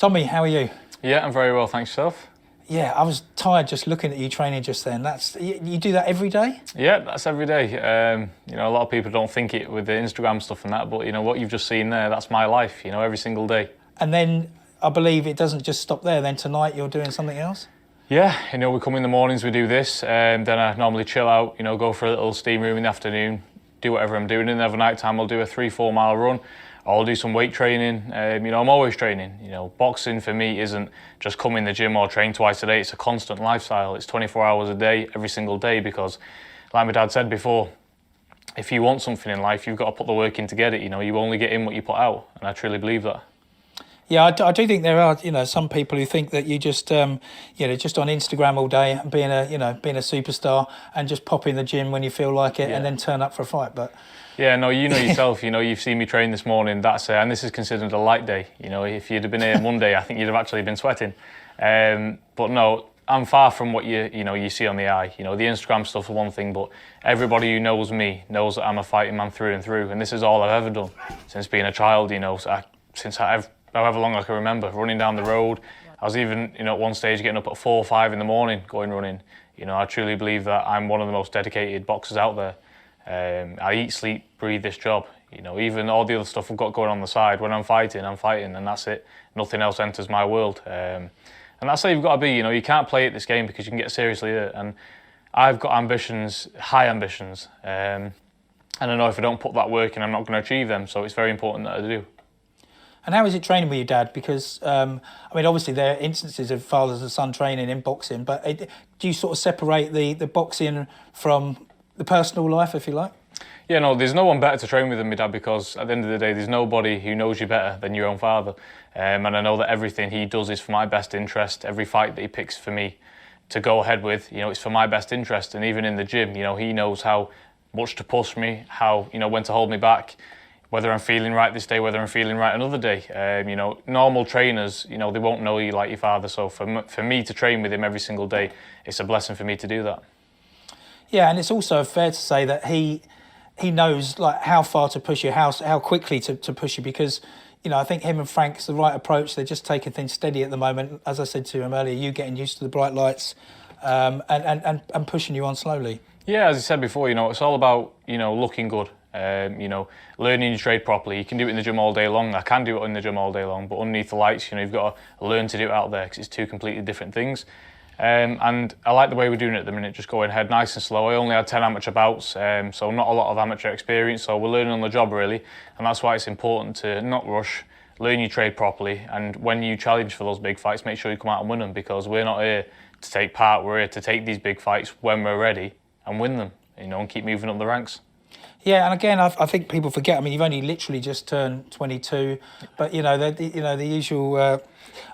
Tommy, how are you? Yeah, I'm very well, thanks yourself. Yeah, I was tired just looking at you training just then. You do that every day? Yeah, that's every day. A lot of people don't think it with the Instagram stuff and that, but what you've just seen there, that's my life, every single day. And then I believe it doesn't just stop there. Then tonight you're doing something else? Yeah, we come in the mornings, we do this, then I normally chill out, go for a little steam room in the afternoon, do whatever I'm doing, and then over night time I'll do a 3-4 mile run. I'll do some weight training. I'm always training. Boxing for me isn't just come in the gym or train twice a day. It's a constant lifestyle. It's 24 hours a day, every single day, because like my dad said before, if you want something in life, you've got to put the work in to get it. You only get in what you put out, and I truly believe that. Yeah, I do think there are, some people who think that you just, just on Instagram all day and being a superstar and just pop in the gym when you feel like it and then turn up for a fight. But yeah, no, yourself, you've seen me train this morning, and this is considered a light day. If you'd have been here Monday, I think you'd have actually been sweating. But no, I'm far from what you see on the eye. The Instagram stuff's one thing, but everybody who knows me knows that I'm a fighting man through and through, and this is all I've ever done since being a child, however long I can remember, running down the road. I was even, at one stage getting up at 4 or 5 in the morning, going running. I truly believe that I'm one of the most dedicated boxers out there. I eat, sleep, breathe this job. Even all the other stuff I've got going on the side. When I'm fighting, and that's it. Nothing else enters my world. And that's how you've got to be. You can't play at this game because you can get seriously hurt. And I've got ambitions, high ambitions. And I know if I don't put that work in, I'm not going to achieve them. So it's very important that I do. And how is it training with your dad? Because, obviously there are instances of fathers and son training in boxing, but do you sort of separate the boxing from the personal life, if you like? Yeah, no, there's no one better to train with than my dad, because at the end of the day, there's nobody who knows you better than your own father. And I know that everything he does is for my best interest. Every fight that he picks for me to go ahead with, it's for my best interest. And even in the gym, he knows how much to push me, how, when to hold me back, whether I'm feeling right this day, whether I'm feeling right another day. Normal trainers, they won't know you like your father. So for me to train with him every single day, it's a blessing for me to do that. Yeah, and it's also fair to say that he knows like how far to push you, how quickly to push you, because I think him and Frank's the right approach. They're just taking things steady at the moment. As I said to him earlier, you getting used to the bright lights and pushing you on slowly. Yeah, as I said before, it's all about looking good. Learning your trade properly. You can do it in the gym all day long. I can do it in the gym all day long, but underneath the lights, you've got to learn to do it out there, because it's two completely different things. And I like the way we're doing it at the minute, just going ahead nice and slow. I only had 10 amateur bouts, so not a lot of amateur experience, so we're learning on the job really, and that's why it's important to not rush, learn your trade properly, and when you challenge for those big fights, make sure you come out and win them, because we're not here to take part, we're here to take these big fights when we're ready and win them, and keep moving up the ranks. Yeah, and again, I think people forget. I mean, you've only literally just turned 22, but the usual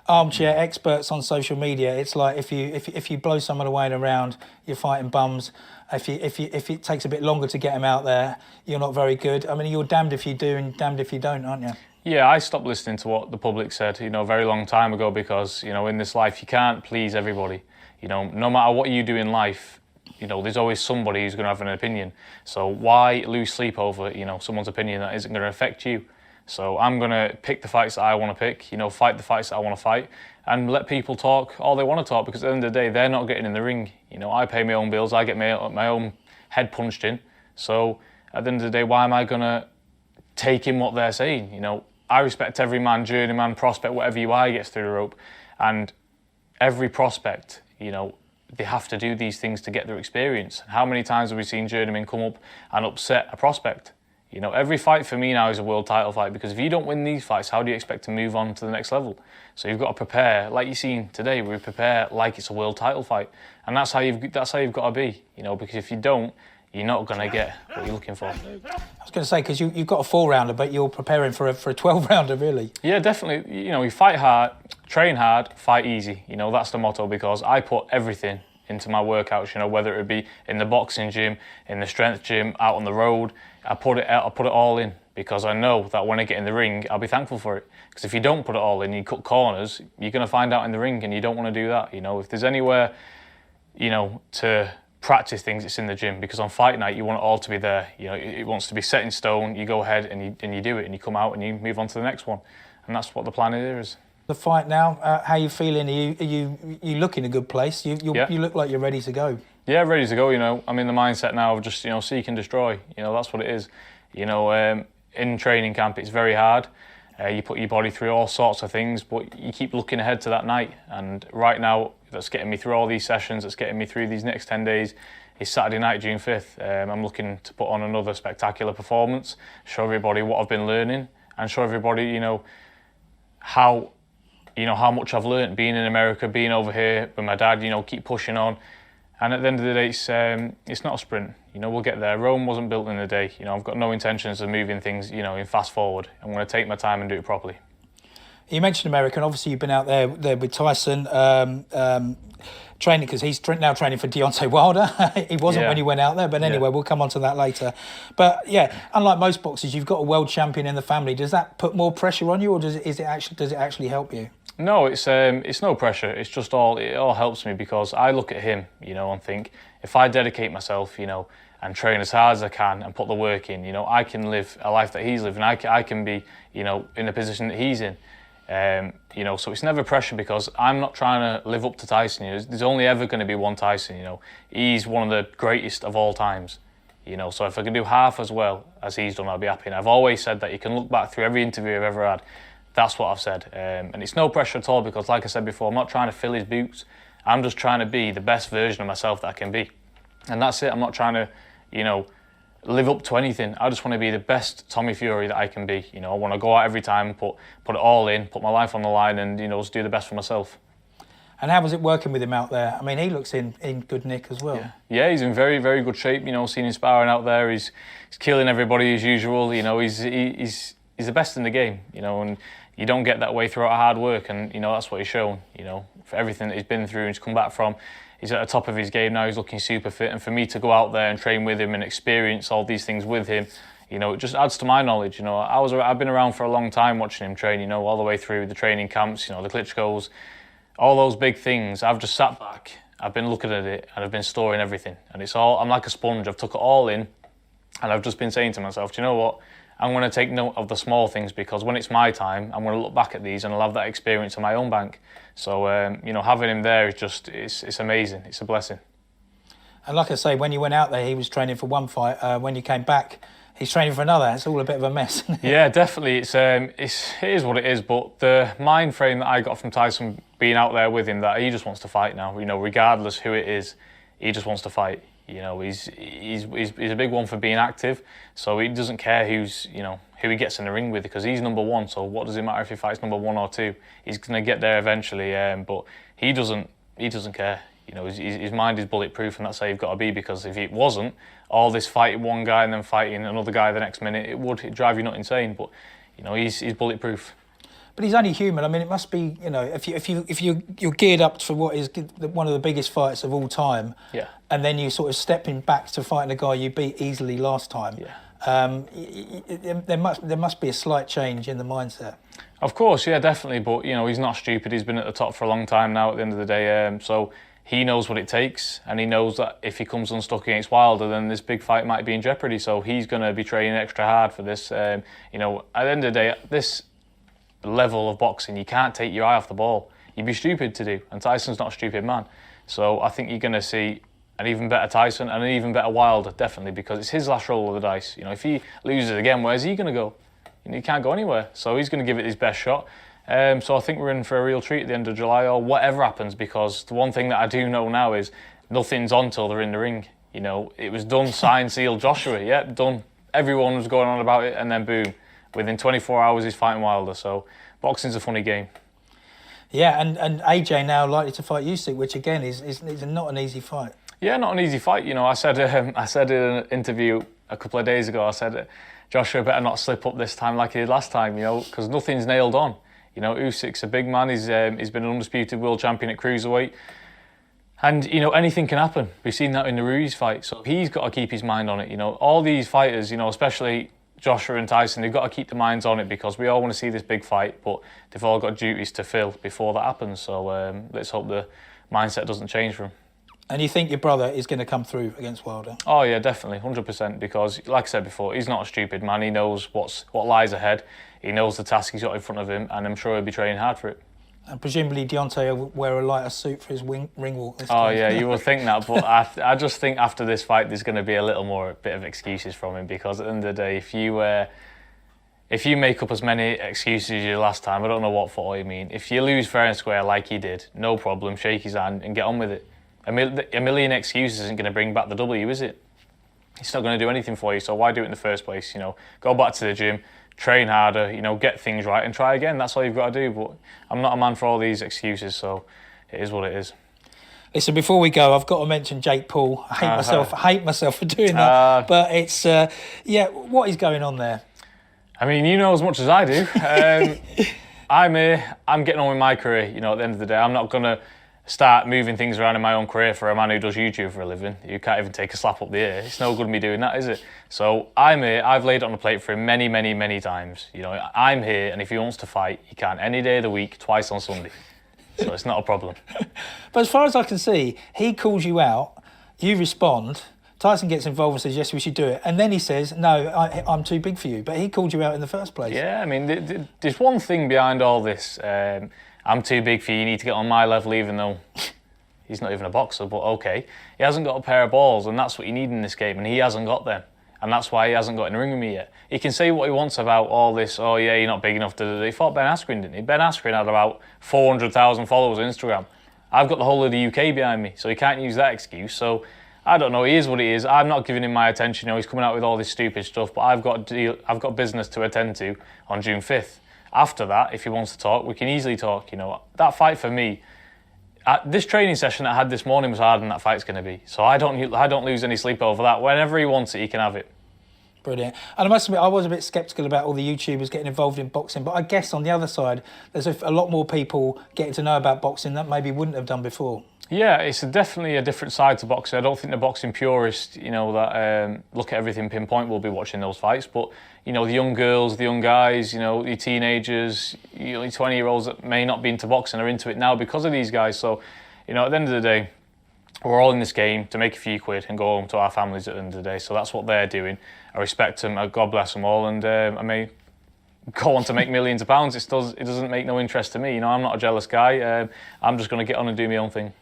armchair experts on social media. It's like if you blow someone away in a round, you're fighting bums. If it takes a bit longer to get them out there, you're not very good. I mean, you're damned if you do and damned if you don't, aren't you? Yeah, I stopped listening to what the public said, a very long time ago, because in this life you can't please everybody. No matter what you do in life, there's always somebody who's going to have an opinion. So why lose sleep over, someone's opinion that isn't going to affect you? So I'm going to pick the fights that I want to pick, fight the fights that I want to fight, and let people talk all they want to talk, because at the end of the day, they're not getting in the ring. I pay my own bills, I get my own head punched in. So at the end of the day, why am I going to take in what they're saying? I respect every man, journeyman, prospect, whatever you are, gets through the rope. And every prospect, they have to do these things to get their experience. How many times have we seen journeymen come up and upset a prospect? Every fight for me now is a world title fight, because if you don't win these fights, how do you expect to move on to the next level? So you've got to prepare, like you've seen today, we prepare like it's a world title fight. And that's how you've got to be, because if you don't, you're not going to get what you're looking for. I was going to say, because you've got a 4-rounder, but you're preparing for a 12-rounder, really. Yeah, definitely. You fight hard, train hard, fight easy. That's the motto, because I put everything into my workouts, whether it be in the boxing gym, in the strength gym, out on the road. I put it all in, because I know that when I get in the ring, I'll be thankful for it. Because if you don't put it all in, you cut corners, you're going to find out in the ring, and you don't want to do that. If there's anywhere, to practice things, it's in the gym, because on fight night you want it all to be there. It wants to be set in stone. You go ahead and you do it, and you come out and you move on to the next one, and that's what the plan is. The fight now, how you feeling? You look in a good place. You look like you're ready to go. Yeah, ready to go. I'm in the mindset now of just seek and destroy. That's what it is. In training camp, it's very hard. You put your body through all sorts of things, but you keep looking ahead to that night. And right now, that's getting me through all these sessions. That's getting me through these next 10 days. Is Saturday night, June 5th. I'm looking to put on another spectacular performance, show everybody what I've been learning, and show everybody, how much I've learned being in America, being over here with my dad. Keep pushing on. And at the end of the day, it's not a sprint. We'll get there. Rome wasn't built in a day. I've got no intentions of moving things, in fast forward. I'm going to take my time and do it properly. You mentioned America, and obviously you've been out there with Tyson, training, because he's now training for Deontay Wilder. He wasn't when he went out there, but anyway, we'll come on to that later. But yeah, unlike most boxers, you've got a world champion in the family. Does that put more pressure on you, or does it actually help you? No, it's no pressure. It's just it all helps me, because I look at him, and think, if I dedicate myself, and train as hard as I can and put the work in, I can live a life that he's living. I can be, in the position that he's in. So it's never pressure, because I'm not trying to live up to Tyson. There's only ever going to be one Tyson. He's one of the greatest of all times. So if I can do half as well as he's done, I'll be happy. And I've always said that. You can look back through every interview I've ever had. That's what I've said. And it's no pressure at all, because like I said before, I'm not trying to fill his boots. I'm just trying to be the best version of myself that I can be. And that's it. I'm not trying to, live up to anything. I just want to be the best Tommy Fury that I can be. I want to go out every time, put it all in, put my life on the line, and just do the best for myself. And how was it working with him out there? I mean, he looks in good nick as well. Yeah, he's in very, very good shape. Seeing him sparring out there, he's killing everybody as usual. He's the best in the game. And you don't get that way throughout hard work, and that's what he's shown. For everything that he's been through and he's come back from. He's at the top of his game now. He's looking super fit, and for me to go out there and train with him and experience all these things with him, it just adds to my knowledge. I've been around for a long time watching him train. All the way through the training camps. The Klitschko's, all those big things. I've just sat back. I've been looking at it, and I've been storing everything. And I'm like a sponge. I've took it all in, and I've just been saying to myself, do you know what? I'm going to take note of the small things, because when it's my time, I'm going to look back at these and I'll have that experience in my own bank. So, having him there is just, it's amazing. It's a blessing. And like I say, when you went out there, he was training for one fight. When you came back, he's training for another. It's all a bit of a mess. Yeah, definitely. It is what it is. But the mind frame that I got from Tyson being out there with him, that he just wants to fight now. Regardless who it is, he just wants to fight. He's a big one for being active, so he doesn't care who he gets in the ring with, because he's number one. So what does it matter if he fights number 1 or 2? He's gonna get there eventually. But he doesn't care. His mind is bulletproof, and that's how you've got to be. Because if it wasn't, all this fighting one guy and then fighting another guy the next minute, it'd drive you not insane. But he's bulletproof. But he's only human. I mean, it must be, if you're geared up for what is one of the biggest fights of all time, and then you sort of stepping back to fighting a guy you beat easily last time, there must be a slight change in the mindset. Of course, yeah, definitely. But he's not stupid. He's been at the top for a long time now. At the end of the day, so he knows what it takes, and he knows that if he comes unstuck against Wilder, then this big fight might be in jeopardy. So he's going to be training extra hard for this. At the end of the day, this level of boxing, you can't take your eye off the ball. You'd be stupid to do, and Tyson's not a stupid man. So I think you're going to see an even better Tyson and an even better Wilder, definitely, because it's his last roll of the dice. If he loses again, where's he going to go? He can't go anywhere. So he's going to give it his best shot. So I think we're in for a real treat at the end of July, or whatever happens, because the one thing that I do know now is nothing's on till they're in the ring. It was done, signed, sealed, Joshua, done. Everyone was going on about it, and then boom. Within 24 hours, he's fighting Wilder. So boxing's a funny game. Yeah, and AJ now likely to fight Usyk, which again is not an easy fight. Yeah, not an easy fight. I said in an interview a couple of days ago, I said, Joshua better not slip up this time like he did last time, because nothing's nailed on. Usyk's a big man. He's been an undisputed world champion at cruiserweight. And, anything can happen. We've seen that in the Ruiz fight. So he's got to keep his mind on it. All these fighters, especially Joshua and Tyson, they've got to keep their minds on it, because we all want to see this big fight, but they've all got duties to fill before that happens. So let's hope the mindset doesn't change for them. And you think your brother is going to come through against Wilder? Oh yeah, definitely, 100%. Because, like I said before, he's not a stupid man. He knows what lies ahead. He knows the task he's got in front of him, and I'm sure he'll be training hard for it. And presumably Deontay will wear a lighter suit for his ring walk this Oh time. yeah, you would think that, but I just think after this fight there's going to be a bit of excuses from him, because at the end of the day, if you make up as many excuses as you did last time, I don't know what football you mean. If you lose fair and square like he did, no problem, shake his hand and get on with it. A million excuses isn't going to bring back the W, is it? It's not going to do anything for you, so why do it in the first place? You know, go back to the gym, train harder, you know, get things right and try again. That's all you've got to do. But I'm not a man for all these excuses, so it is what it is. Listen, before we go, I've got to mention Jake Paul. I hate myself for doing that. But it's, what is going on there? I mean, you know as much as I do. I'm here, I'm getting on with my career, you know, at the end of the day. I'm not going to start moving things around in my own career for a man who does YouTube for a living. You can't even take a slap up the ear. It's no good me doing that, is it? So I'm here, I've laid it on the plate for him many, many, many times. You know, I'm here, and if he wants to fight, he can any day of the week, twice on Sunday. So it's not a problem. But as far as I can see, he calls you out, you respond, Tyson gets involved and says, yes, we should do it. And then he says, no, I'm too big for you. But he called you out in the first place. Yeah, I mean, there's one thing behind all this. I'm too big for you, you need to get on my level, even though he's not even a boxer, but okay. He hasn't got a pair of balls, and that's what you need in this game, and he hasn't got them. And that's why he hasn't got in the ring with me yet. He can say what he wants about all this, oh yeah, you're not big enough to do it. He fought Ben Askren, didn't he? Ben Askren had about 400,000 followers on Instagram. I've got the whole of the UK behind me, so he can't use that excuse. So I don't know, he is what he is. I'm not giving him my attention. You know, he's coming out with all this stupid stuff, but I've got business to attend to on June 5th. After that, if he wants to talk, we can easily talk. You know, that fight for me, this training session I had this morning was harder than that fight's going to be. So I don't lose any sleep over that. Whenever he wants it, he can have it. Brilliant. And I must admit, I was a bit sceptical about all the YouTubers getting involved in boxing, but I guess on the other side, there's a lot more people getting to know about boxing that maybe wouldn't have done before. Yeah, it's definitely a different side to boxing. I don't think the boxing purists, you know, that look at everything pinpoint will be watching those fights. But, you know, the young girls, the young guys, you know, the teenagers, you know, the 20-year-olds that may not be into boxing are into it now because of these guys. So, you know, at the end of the day, we're all in this game to make a few quid and go home to our families at the end of the day. So that's what they're doing. I respect them. God bless them all. And I may go on to make millions of pounds. It doesn't make no interest to me. You know, I'm not a jealous guy. I'm just going to get on and do my own thing.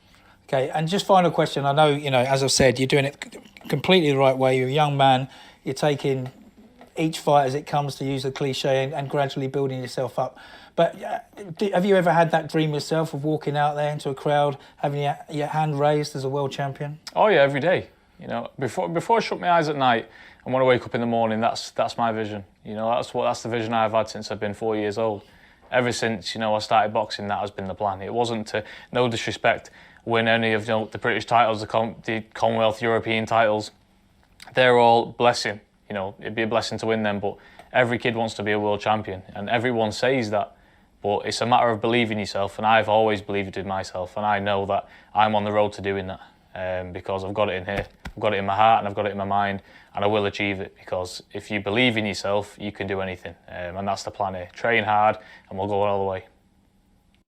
Okay, and just final question. I know, you know, as I've said, you're doing it completely the right way. You're a young man. You're taking each fight as it comes, to use the cliche, and gradually building yourself up. But have you ever had that dream yourself of walking out there into a crowd, having your hand raised as a world champion? Oh yeah, every day. You know, before I shut my eyes at night and when I wake up in the morning, that's my vision. You know, that's the vision I've had since I've been 4 years old. Ever since, you know, I started boxing, that has been the plan. It wasn't to, no disrespect, win any of, you know, the British titles, the Commonwealth, European titles. They're all blessing. You know, it'd be a blessing to win them, but every kid wants to be a world champion, and everyone says that. But it's a matter of believing yourself, and I've always believed in myself, and I know that I'm on the road to doing that because I've got it in here. I've got it in my heart, and I've got it in my mind, and I will achieve it, because if you believe in yourself, you can do anything, and that's the plan here. Train hard, and we'll go all the way.